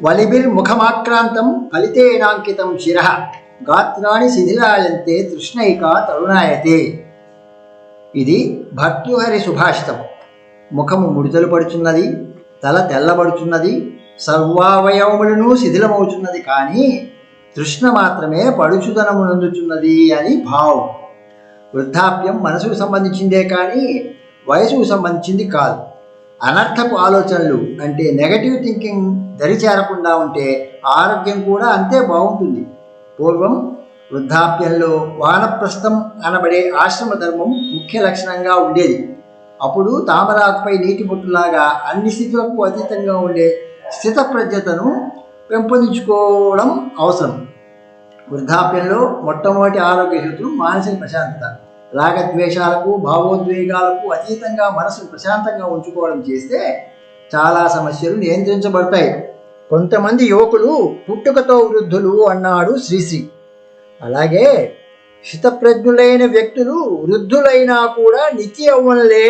వలిభిర్ముఖమాక్రాంతం ఫలితేనాంకితం శిరః గాత్రాణి శిథిలాయంతే తృష్ణైక తరుణాయతే. ఇది భర్తృహరి సుభాషితం. ముఖము ముడతలు పడుచున్నది, తల తెల్లబడుచున్నది, సర్వావయవములను శిథిలమవుతున్నది, కానీ తృష్ణ మాత్రమే పడుచుదనమునందుచున్నది అని భావం. వృద్ధాప్యం మనసుకు సంబంధించిందే కానీ వయసుకు సంబంధించింది కాదు. అనర్థపు ఆలోచనలు అంటే నెగటివ్ థింకింగ్ దరిచేరకుండా ఉంటే ఆరోగ్యం కూడా అంతే బాగుంటుంది. పూర్వం వృద్ధాప్యంలో వానప్రస్థం అనబడే ఆశ్రమ ధర్మం ముఖ్య లక్షణంగా ఉండేది. అప్పుడు తామరాకుపై నీటి బొట్టులాగా అన్ని స్థితులకు అతీతంగా ఉండే స్థితప్రజ్ఞతను పెంపొందించుకోవడం అవసరం. వృద్ధాప్యంలో మొట్టమొదటి ఆరోగ్య హేతు మానసిక ప్రశాంతత. రాగద్వేషాలకు భావోద్వేగాలకు అతీతంగా మనసును ప్రశాంతంగా ఉంచుకోవడం చేస్తే చాలా సమస్యలు నియంత్రించబడతాయి. కొంతమంది యువకులు పుట్టుకతో వృద్ధులు అన్నాడు శ్రీశ్రీ. అలాగే స్థితప్రజ్ఞులైన వ్యక్తులు వృద్ధులైనా కూడా నిత్య యౌవనులే